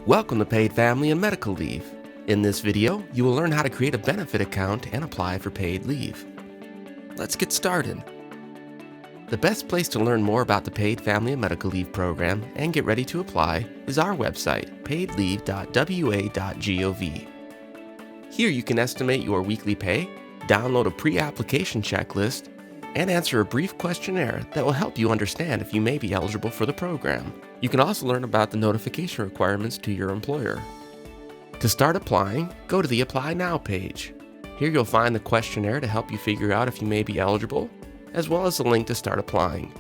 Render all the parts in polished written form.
Welcome to Paid Family and Medical Leave. In this video, you will learn how to create a benefit account and apply for paid leave. Let's get started. The best place to learn more about the Paid Family and Medical Leave program and get ready to apply is our website, PaidLeave.wa.gov. Here you can estimate your weekly pay, download a pre-application checklist, and answer a brief questionnaire that will help you understand if you may be eligible for the program. You can also learn about the notification requirements to your employer. To start applying, go to the Apply Now page. Here you'll find the questionnaire to help you figure out if you may be eligible, as well as the link to start applying.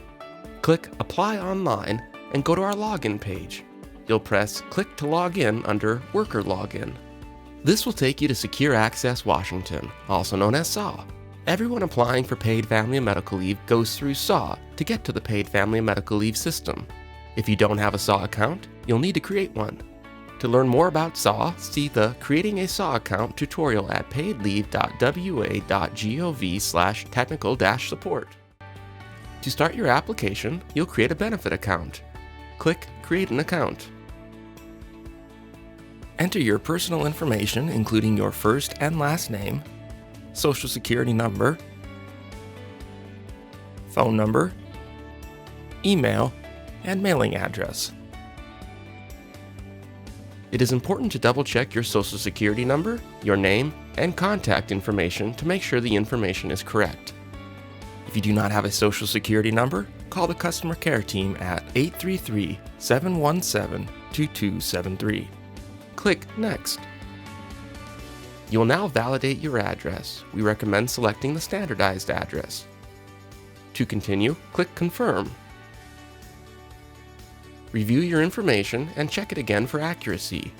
Click Apply Online and go to our login page. You'll press Click to log in under Worker Login. This will take you to Secure Access Washington, also known as SAW. Everyone applying for Paid Family and Medical Leave goes through SAW to get to the Paid Family and Medical Leave system. If you don't have a SAW account, you'll need to create one. To learn more about SAW, see the Creating a SAW Account tutorial at PaidLeave.wa.gov/technical-support. To start your application, you'll create a benefit account. Click Create an Account. Enter your personal information, including your first and last name, Social Security number, phone number, email, and mailing address. It is important to double-check your Social Security number, your name, and contact information to make sure the information is correct. If you do not have a Social Security number, call the customer care team at 833-717-2273. Click Next. You will now validate your address. We recommend selecting the standardized address. To continue, click Confirm. Review your information and check it again for accuracy.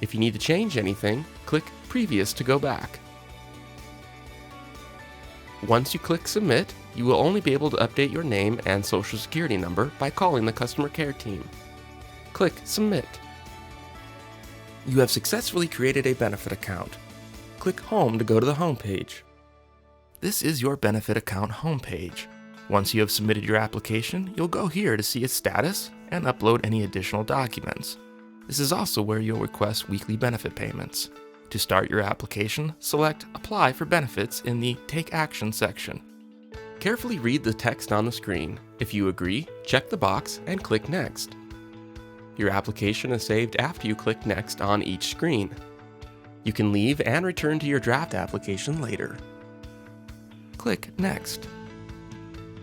If you need to change anything, click Previous to go back. Once you click Submit, you will only be able to update your name and Social Security number by calling the customer care team. Click Submit. You have successfully created a benefit account. Click Home to go to the home page. This is your benefit account homepage. Once you have submitted your application, you'll go here to see its status and upload any additional documents. This is also where you'll request weekly benefit payments. To start your application, select Apply for Benefits in the Take Action section. Carefully read the text on the screen. If you agree, check the box and click Next. Your application is saved after you click Next on each screen. You can leave and return to your draft application later. Click Next.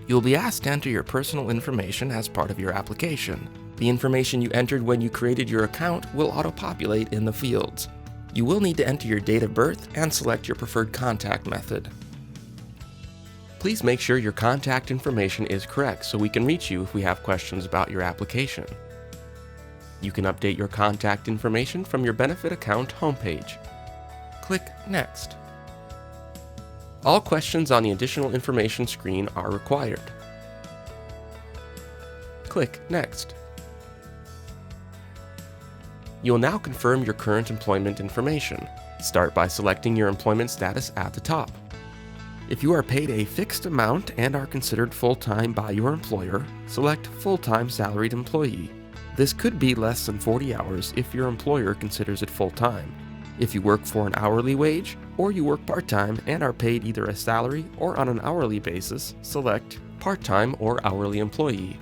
You'll be asked to enter your personal information as part of your application. The information you entered when you created your account will auto-populate in the fields. You will need to enter your date of birth and select your preferred contact method. Please make sure your contact information is correct so we can reach you if we have questions about your application. You can update your contact information from your benefit account homepage. Click Next. All questions on the additional information screen are required. Click Next. You will now confirm your current employment information. Start by selecting your employment status at the top. If you are paid a fixed amount and are considered full-time by your employer, select Full-Time Salaried Employee. This could be less than 40 hours if your employer considers it full-time. If you work for an hourly wage, or you work part-time and are paid either a salary or on an hourly basis, select Part-Time or Hourly Employee.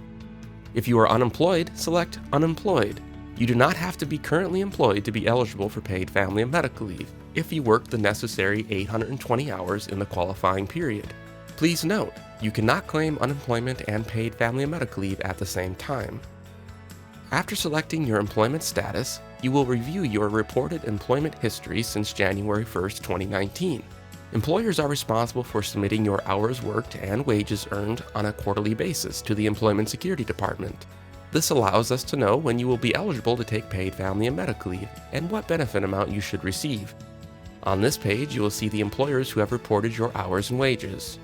If you are unemployed, select Unemployed. You do not have to be currently employed to be eligible for Paid Family and Medical Leave if you work the necessary 820 hours in the qualifying period. Please note, you cannot claim unemployment and Paid Family and Medical Leave at the same time. After selecting your employment status, you will review your reported employment history since January 1st, 2019. Employers are responsible for submitting your hours worked and wages earned on a quarterly basis to the Employment Security Department. This allows us to know when you will be eligible to take Paid Family and Medical Leave and what benefit amount you should receive. On this page, you will see the employers who have reported your hours and wages.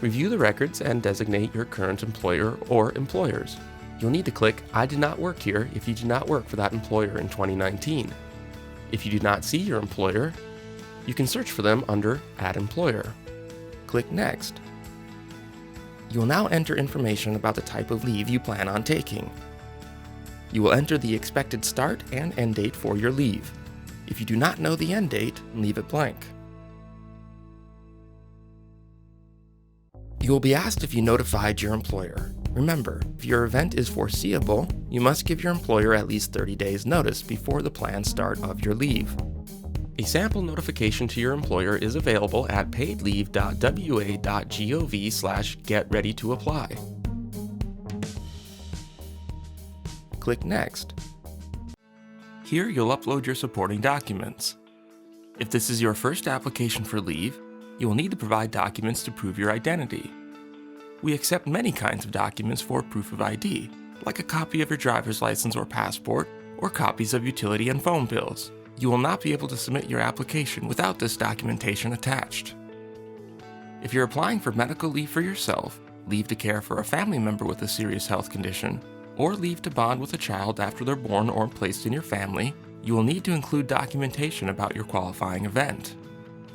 Review the records and designate your current employer or employers. You'll need to click I did not work here if you did not work for that employer in 2019. If you do not see your employer, you can search for them under Add Employer. Click Next. You will now enter information about the type of leave you plan on taking. You will enter the expected start and end date for your leave. If you do not know the end date, leave it blank. You will be asked if you notified your employer. Remember, if your event is foreseeable, you must give your employer at least 30 days notice before the planned start of your leave. A sample notification to your employer is available at PaidLeave.wa.gov/getreadytoapply. Click Next. Here you'll upload your supporting documents. If this is your first application for leave, you will need to provide documents to prove your identity. We accept many kinds of documents for proof of ID, like a copy of your driver's license or passport, or copies of utility and phone bills. You will not be able to submit your application without this documentation attached. If you're applying for medical leave for yourself, leave to care for a family member with a serious health condition, or leave to bond with a child after they're born or placed in your family, you will need to include documentation about your qualifying event.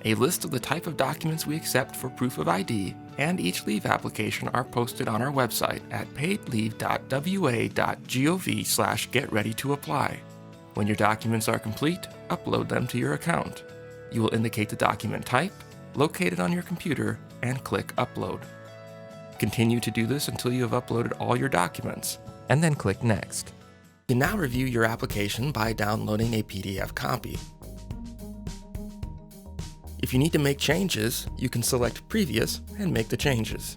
A list of the type of documents we accept for proof of ID and each leave application are posted on our website at PaidLeave.wa.gov/getreadytoapply. When your documents are complete, upload them to your account. You will indicate the document type, locate it on your computer, and click Upload. Continue to do this until you have uploaded all your documents, and then click Next. You can now review your application by downloading a PDF copy. If you need to make changes, you can select Previous and make the changes.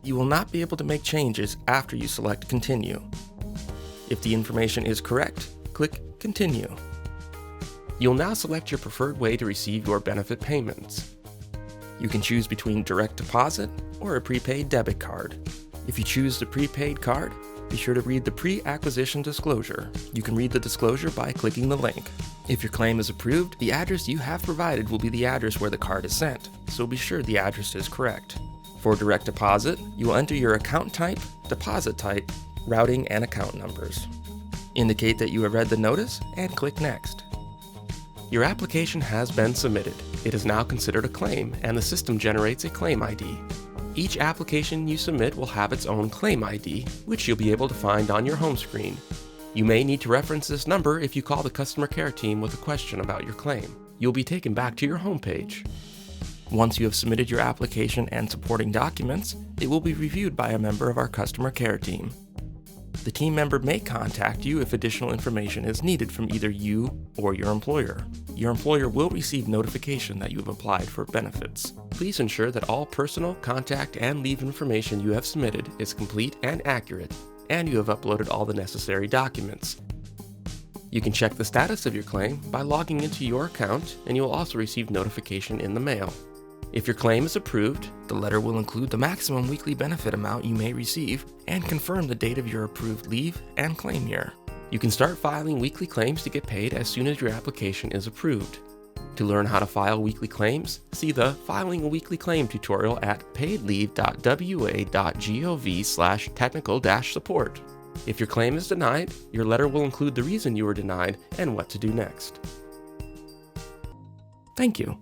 You will not be able to make changes after you select Continue. If the information is correct, click Continue. You'll now select your preferred way to receive your benefit payments. You can choose between direct deposit or a prepaid debit card. If you choose the prepaid card, be sure to read the pre-acquisition disclosure. You can read the disclosure by clicking the link. If your claim is approved, the address you have provided will be the address where the card is sent, so be sure the address is correct. For direct deposit, you will enter your account type, deposit type, routing, and account numbers. Indicate that you have read the notice and click Next. Your application has been submitted. It is now considered a claim, and the system generates a claim ID. Each application you submit will have its own claim ID, which you'll be able to find on your home screen. You may need to reference this number if you call the customer care team with a question about your claim. You'll be taken back to your home page. Once you have submitted your application and supporting documents, it will be reviewed by a member of our customer care team. The team member may contact you if additional information is needed from either you or your employer. Your employer will receive notification that you have applied for benefits. Please ensure that all personal, contact, and leave information you have submitted is complete and accurate, and you have uploaded all the necessary documents. You can check the status of your claim by logging into your account, and you will also receive notification in the mail. If your claim is approved, the letter will include the maximum weekly benefit amount you may receive and confirm the date of your approved leave and claim year. You can start filing weekly claims to get paid as soon as your application is approved. To learn how to file weekly claims, see the Filing a Weekly Claim tutorial at PaidLeave.wa.gov/technical-support. If your claim is denied, your letter will include the reason you were denied and what to do next. Thank you.